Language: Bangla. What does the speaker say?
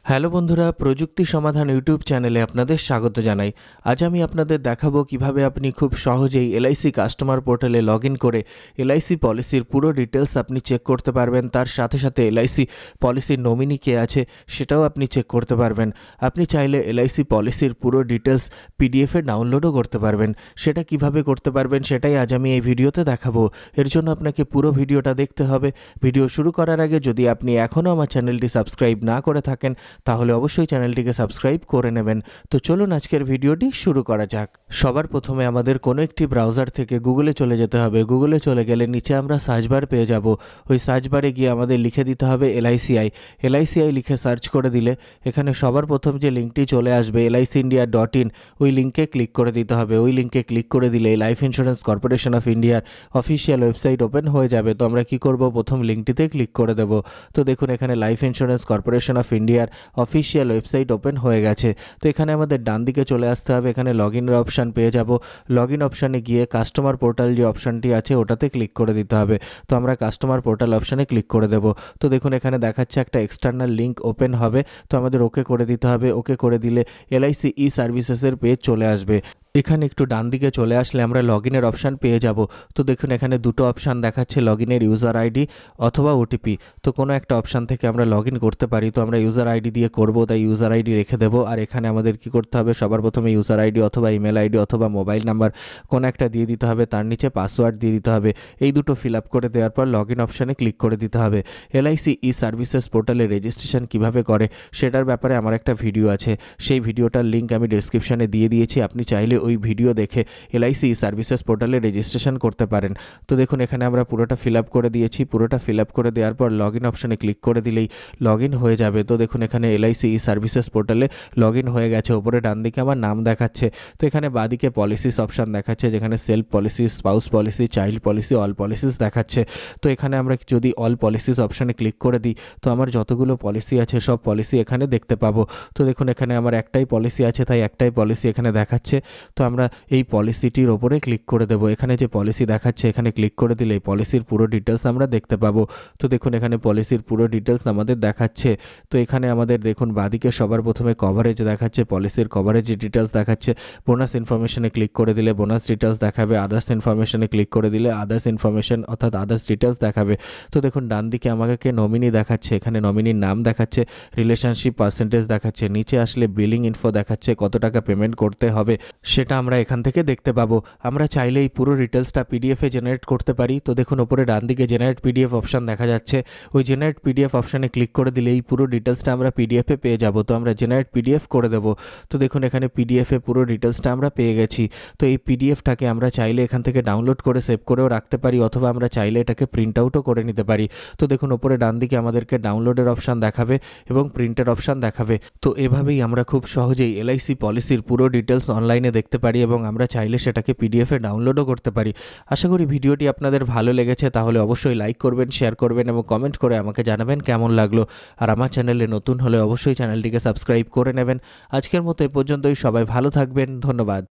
হ্যালো বন্ধুরা, প্রযুক্তি সমাধান ইউটিউব চ্যানেলে আপনাদের স্বাগত জানাই। আজ আমি আপনাদের দেখাবো কিভাবে আপনি খুব সহজেই এলআইসি কাস্টমার পোর্টালে লগ ইন করে এলআইসি পলিসির পুরো ডিটেলস আপনি চেক করতে পারবেন। তার সাথে সাথে এলআইসি পলিসির নমিনি কে আছে সেটাও আপনি চেক করতে পারবেন। আপনি চাইলে এলআইসি পলিসির পুরো ডিটেলস পিডিএফে ডাউনলোডও করতে পারবেন। সেটা কিভাবে করতে পারবেন সেটাই আজ আমি এই ভিডিওতে দেখাবো। এর জন্য আপনাকে পুরো ভিডিওটা দেখতে হবে। ভিডিও শুরু করার আগে যদি আপনি এখনও আমার চ্যানেলটি সাবস্ক্রাইব না করে থাকেন তাহলে অবশ্যই চ্যানেলটিকে সাবস্ক্রাইব করে নেবেন। তো চলুন আজকের ভিডিওটি শুরু করা যাক। সবার প্রথমে আমাদের কোনো একটি ব্রাউজার থেকে গুগলে চলে যেতে হবে। গুগলে চলে গেলে নিচে আমরা সার্চ বার পেয়ে যাব। ওই সার্চ বারে গিয়ে আমাদের লিখে দিতে হবে এলআইসিআই। এলআইসিআই লিখে সার্চ করে দিলে এখানে সবার প্রথম যে লিঙ্কটি চলে আসবে licindia.in, ওই লিঙ্কে ক্লিক করে দিতে হবে। ওই লিঙ্কে ক্লিক করে দিলে লাইফ ইন্স্যুরেন্স কর্পোরেশন অফ ইন্ডিয়ার অফিসিয়াল ওয়েবসাইট ওপেন হয়ে যাবে। তো আমরা কি করব, প্রথম লিঙ্কটিতে ক্লিক করে দেব। তো দেখুন এখানে লাইফ ইন্স্যুরেন্স কর্পোরেশন অফ ইন্ডিয়ার অফিসিয়াল ওয়েবসাইট ওপেন হয়ে গেছে। তো এখানে আমাদের ডান দিকে চলে আসতে হবে। এখানে লগ ইনের অপশান পেয়ে যাব। লগ ইন অপশানে গিয়ে কাস্টমার পোর্টাল যে অপশানটি আছে ওটাতে ক্লিক করে দিতে হবে। তো আমরা কাস্টমার পোর্টাল অপশানে ক্লিক করে দেব। তো দেখুন এখানে দেখাচ্ছে একটা এক্সটার্নাল লিঙ্ক ওপেন হবে। তো আমাদের ওকে করে দিতে হবে। ওকে করে দিলে এলআইসি ই সার্ভিসেসের পেজ চলে আসবে। এখানে একটু ডান দিকে চলে আসলে আমরা লগ ইনের অপশান পেয়ে যাব। তো দেখুন এখানে দুটো অপশান দেখাচ্ছে, লগ ইনের ইউজার আইডি অথবা ওটিপি। তো কোনো একটা অপশান থেকে আমরা লগ ইন করতে পারি। তো আমরা ইউজার আইডি দিয়ে করব, তাই ইউজার আইডি রেখে দেবো। আর এখানে আমাদের কি করতে হবে, সবার প্রথমে ইউজার আইডি অথবা ইমেল আইডি অথবা মোবাইল নাম্বার কোনো একটা দিয়ে দিতে হবে। তার নিচে পাসওয়ার্ড দিয়ে দিতে হবে। এই দুটো ফিল আপ করে দেওয়ার পর লগ ইন অপশানে ক্লিক করে দিতে হবে। এলআইসি ই সার্ভিসেস পোর্টালে রেজিস্ট্রেশন কিভাবে করে সেটার ব্যাপারে আমার একটা ভিডিও আছে। সেই ভিডিওটার লিঙ্ক আমি ডেসক্রিপশানে দিয়ে দিয়েছি। আপনি চাইলে ওই ভিডিও দেখে এলআইসি সার্ভিসেস পোর্টালে রেজিস্ট্রেশন করতে পারেন। তো দেখুন এখানে আমরা পুরোটা ফিল আপ করে দিয়েছি। পুরোটা ফিল আপ করে দেওয়ার পর লগ ইন অপশানে ক্লিক করে দিলেই লগ ইন হয়ে যাবে। তো দেখুন এখানে এলআইসি সার্ভিসেস পোর্টালে লগ ইন হয়ে গেছে। ওপরে ডান দিকে আমার নাম দেখাচ্ছে। তো এখানে বাঁদিকে পলিসিস অপশান দেখাচ্ছে, যেখানে self policy, spouse policy, child policy, all policies দেখাচ্ছে। তো এখানে আমরা যদি অল পলিসিস অপশানে ক্লিক করে দিই তো আমার যতগুলো পলিসি আছে সব পলিসি এখানে দেখতে পাবো। তো দেখুন এখানে আমার একটাই পলিসি আছে, তাই একটাই পলিসি এখানে দেখাচ্ছে। তো আমরা এই পলিসিটির ওপরে ক্লিক করে দেবো। এখানে যে পলিসি দেখাচ্ছে এখানে ক্লিক করে দিলে এই পলিসির পুরো ডিটেলস আমরা দেখতে পাবো। তো দেখুন এখানে পলিসির পুরো ডিটেলস আমাদের দেখাচ্ছে। তো এখানে আমাদের দেখুন বাঁদিকে সবার প্রথমে কভারেজ দেখাচ্ছে, পলিসির কভারেজ ডিটেলস দেখাচ্ছে। বোনাস ইনফরমেশনে ক্লিক করে দিলে বোনাস ডিটেলস দেখাবে। আদার্স ইনফরমেশনে ক্লিক করে দিলে আদার্স ইনফরমেশন অর্থাৎ আদার্স ডিটেলস দেখাবে। তো দেখুন ডান দিকে আমাকে নমিনি দেখাচ্ছে, এখানে নমিনির নাম দেখাচ্ছে, রিলেশনশিপ পার্সেন্টেজ দেখাচ্ছে। নিচে আসলে বিলিং ইনফো দেখাচ্ছে, কত টাকা পেমেন্ট করতে হবে সেটা আমরা এখান থেকে দেখতে পাবো। আমরা চাইলে এই পুরো ডিটেলসটা পিডিএফে জেনারেট করতে পারি। তো দেখুন উপরে ডান দিকে জেনারেট পিডিএফ অপশান দেখা যাচ্ছে। ওই জেনারেট পিডিএফ অপশানে ক্লিক করে দিলে এই পুরো ডিটেলসটা আমরা পিডিএফে পেয়ে যাব। তো আমরা জেনারেট পিডিএফ করে দেবো। তো দেখুন এখানে পিডিএফে পুরো ডিটেলসটা আমরা পেয়ে গেছি। তো এই পিডিএফটাকে আমরা চাইলে এখান থেকে ডাউনলোড করে সেভ করেও রাখতে পারি, অথবা আমরা চাইলে এটাকে প্রিন্ট আউটও করে নিতে পারি। তো দেখুন উপরে ডান দিকে আমাদেরকে ডাউনলোডের অপশান দেখাবে এবং প্রিন্টের অপশান দেখাবে। তো এভাবেই আমরা খুব সহজেই এলআইসি পলিসির পুরো ডিটেলস অনলাইনে দেখতে পারি এবং আমরা চাইলে সেটাকে পিডিএফে ডাউনলোডও করতে পারি। আশা করি ভিডিওটি আপনাদের ভালো লেগেছে। তাহলে অবশ্যই লাইক করবেন, শেয়ার করবেন এবং কমেন্ট করে আমাকে জানাবেন কেমন লাগলো। আর আমার চ্যানেলে নতুন হলে অবশ্যই চ্যানেলটিকে সাবস্ক্রাইব করে নেবেন। আজকের মতো এ পর্যন্তই। সবাই ভালো থাকবেন। ধন্যবাদ।